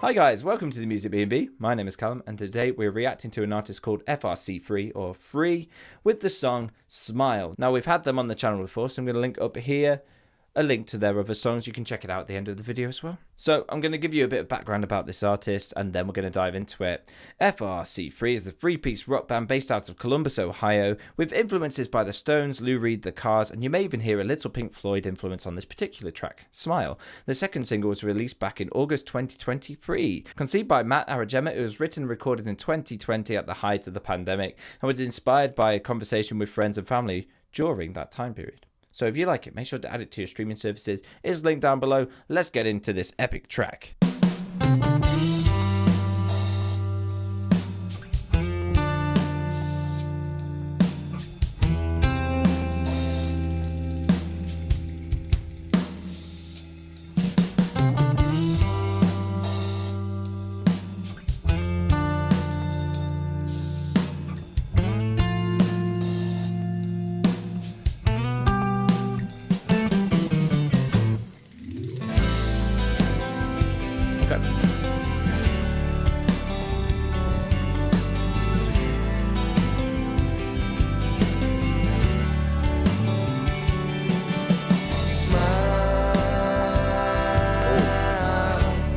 Hi guys, welcome to the Music B&B. My name is Callum and today we're reacting to an artist called FRC3 or Free with the song Smile. Now we've had them on the channel before, so I'm going to link up here a link to their other songs. You can check it out at the end of the video as well. So I'm going to give you a bit of background about this artist and then we're going to dive into it. FRC3 is a three-piece rock band based out of Columbus, Ohio, with influences by the Stones, Lou Reed, The Cars, and you may even hear a little Pink Floyd influence on this particular track, Smile. The second single was released back in August 2023. Conceived by Matt Aragema, it was written and recorded in 2020 at the height of the pandemic and was inspired by a conversation with friends and family during that time period. So if you like it, make sure to add it to your streaming services. It's linked down below. Let's get into this epic track.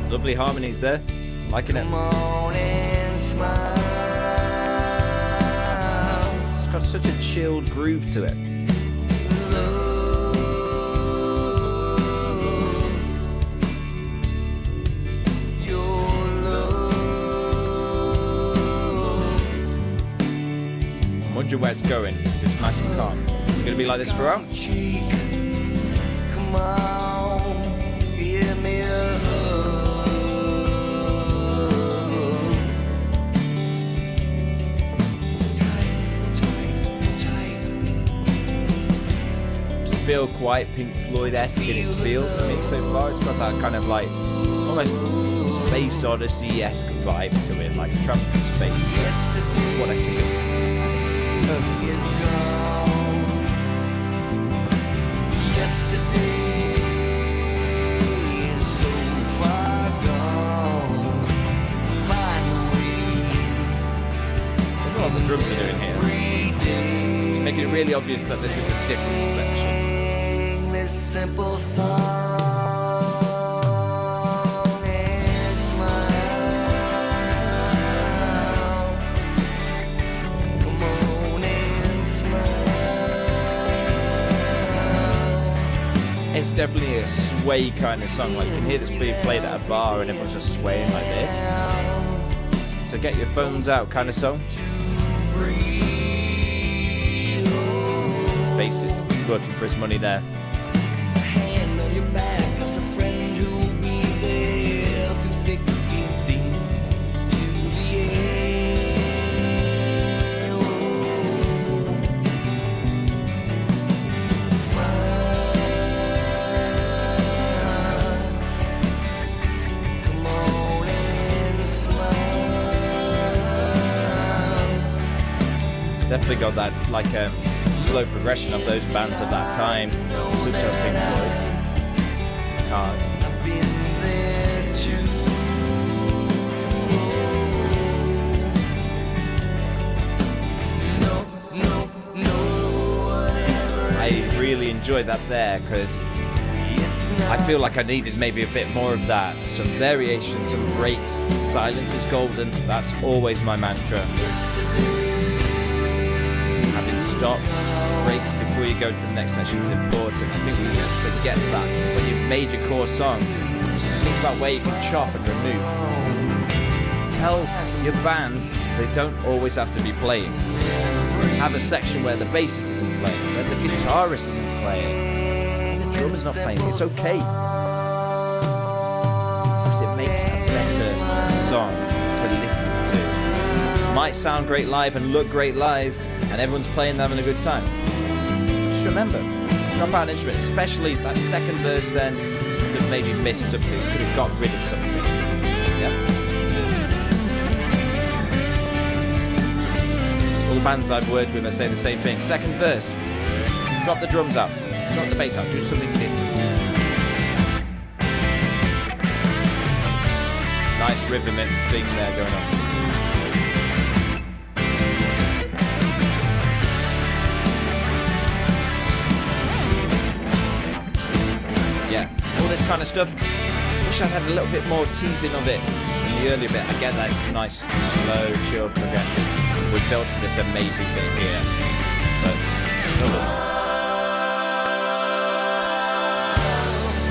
Lovely harmonies there, liking it. It's got such a chilled groove to it. I'm wondering where it's going. Is this nice and calm? Is it going to be like this throughout? Come on, give me a feel quite Pink Floyd-esque in its feel to me so far. It's got that kind of like almost Space Odyssey-esque vibe to it, like travel through space. That's what I feel. Look at what the drums are doing here. Just making it really obvious that this is a different section. This simple song and smile. Come on and smile. It's definitely a sway kind of song. Like you can hear this being played at a bar and everyone's just swaying like this. So get your phones out kind of song. Bassist working for his money there. Your back is a friend who will be there through thick and thin to the end. Smile. Come on and smile. It's definitely got that like slow progression of those bands of that time, such as Pink Floyd. Cars. I've been there too. I really enjoyed that there because I feel like I needed maybe a bit more of that. Some variation, some breaks. Silence is golden. That's always my mantra. Having stops, breaks before you go to the next section is important. I think we just forget that when you've made your core song. Think about where you can chop and remove. Tell your band they don't always have to be playing. Have a section where the bassist isn't playing, where the guitarist isn't playing, and the drummer's not playing. It's okay. Because it makes a better song to listen to. Might sound great live and look great live, and everyone's playing, having a good time. Just remember, drop out an instrument, especially that second verse then, could have maybe missed something, could have got rid of something. Yeah? All the bands I've worked with are saying the same thing. Second verse, drop the drums out, drop the bass out, do something different. Nice rhythmic thing there going on. Yeah, all this kind of stuff. Wish I'd had a little bit more teasing of it in the earlier bit. I get that it's nice, slow, chill progression. We built this amazing bit here, but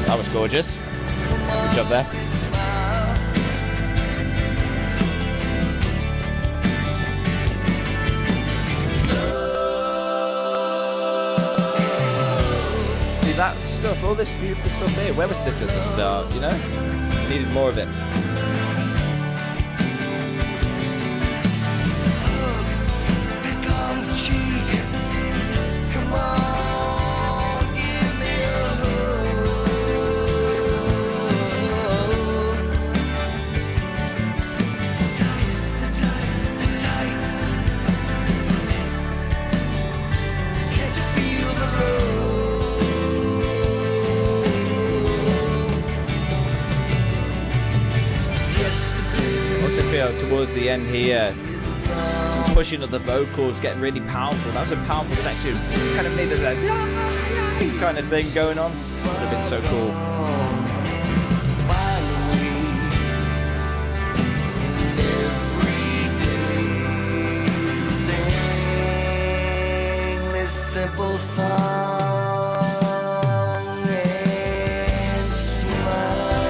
that was gorgeous. Good job there. See that stuff, all this beautiful stuff here. Where was this at the start, you know? Needed more of it. Towards the end here, some pushing of the vocals, getting really powerful. That was a powerful section. Kind of needed that kind of thing going on. Would have been so cool. Sing this simple song and smile.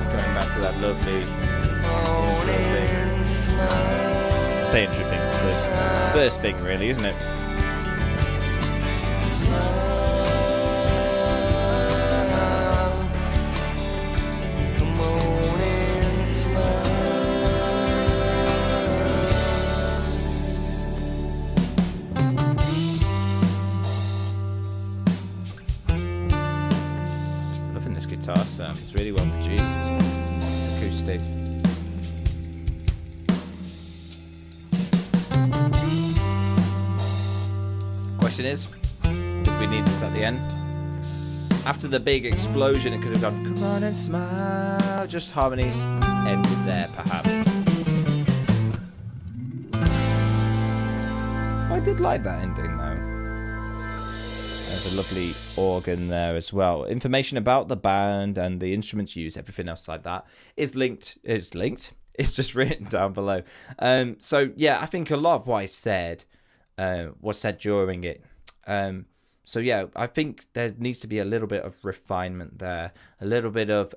Going back to that lovely intro thing. Say intro thing, first thing really, isn't it? Come on and smile. Loving this guitar sound. It's really well produced. It's acoustic. Question is, did we need this at the end? After the big explosion, it could have gone, come on and smile. Just harmonies ended there, perhaps. I did like that ending, though. There's a lovely organ there as well. Information about the band and the instruments used, everything else like that, is linked. It's just written down below. So, yeah, I think a lot of what I said was said during it. So yeah, I think there needs to be a little bit of refinement there, a little bit of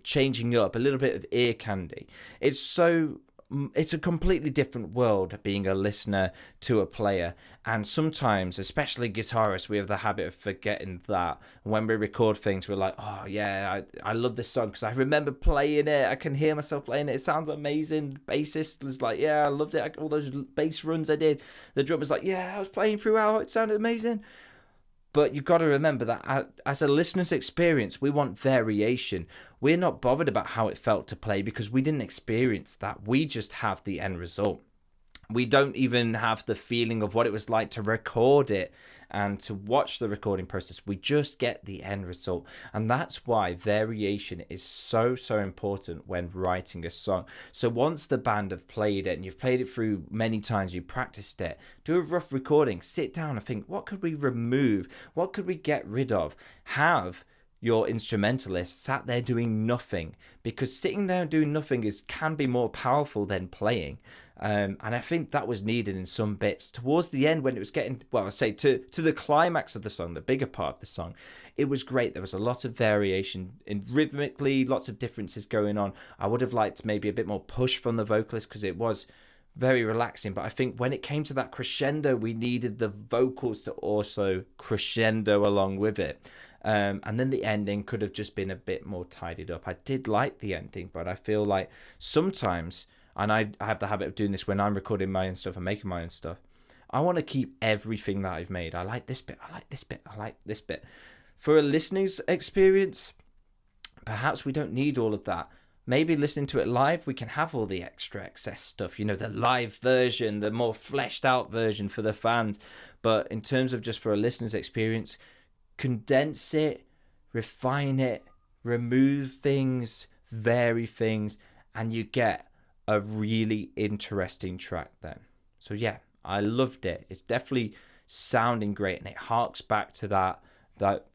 changing up, a little bit of ear candy. It's a completely different world being a listener to a player, and sometimes, especially guitarists, we have the habit of forgetting that. When we record things, we're like, oh yeah, I love this song because I remember playing it, I can hear myself playing it, it sounds amazing. The bassist was like, yeah, I loved it, all those bass runs I did. The drummer's like, yeah, I was playing throughout, it sounded amazing. But you've got to remember that as a listener's experience, we want variation. We're not bothered about how it felt to play because we didn't experience that. We just have the end result. We don't even have the feeling of what it was like to record it and to watch the recording process. We just get the end result. And that's why variation is so important when writing a song. So once the band have played it and you've played it through many times, you practiced it, do a rough recording, sit down and think, what could we remove? What could we get rid of? Have your instrumentalist sat there doing nothing, because sitting there and doing nothing can be more powerful than playing. And I think that was needed in some bits. Towards the end, when it was getting, well, I say to the climax of the song, the bigger part of the song, it was great. There was a lot of variation in rhythmically, lots of differences going on. I would have liked maybe a bit more push from the vocalist because it was very relaxing. But I think when it came to that crescendo, we needed the vocals to also crescendo along with it. And then the ending could have just been a bit more tidied up. I did like the ending, but I feel like sometimes, and I have the habit of doing this when I'm recording my own stuff and making my own stuff, I want to keep everything that I've made. I like this bit, I like this bit, I like this bit. For a listener's experience, perhaps we don't need all of that. Maybe listening to it live, we can have all the extra excess stuff, the live version, the more fleshed out version for the fans. But in terms of just for a listener's experience, condense it, refine it, remove things, vary things, and you get a really interesting track then. So yeah, I loved it. It's definitely sounding great, and it harks back to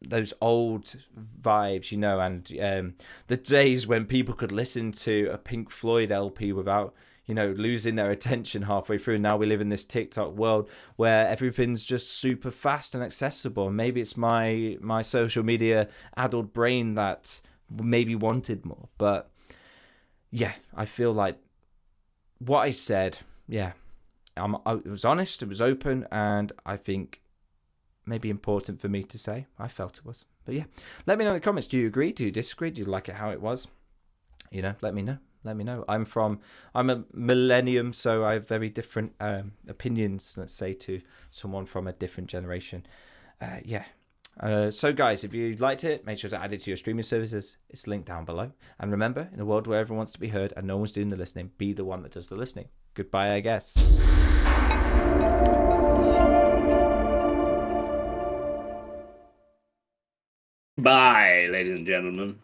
those old vibes, and the days when people could listen to a Pink Floyd LP without losing their attention halfway through. Now we live in this TikTok world where everything's just super fast and accessible. Maybe it's my social media addled brain that maybe wanted more, but yeah, I feel like what I said, yeah, it was honest, it was open, and I think maybe important for me to say. I felt it was. But yeah, let me know in the comments. Do you agree? Do you disagree? Do you like it how it was? Let me know. Let me know. I'm a millennium, so I have very different opinions, let's say, to someone from a different generation. Yeah. So guys, if you liked it, make sure to add it to your streaming services. It's linked down below. And remember, in a world where everyone wants to be heard and no one's doing the listening, be the one that does the listening. Goodbye, I guess. Bye, ladies and gentlemen.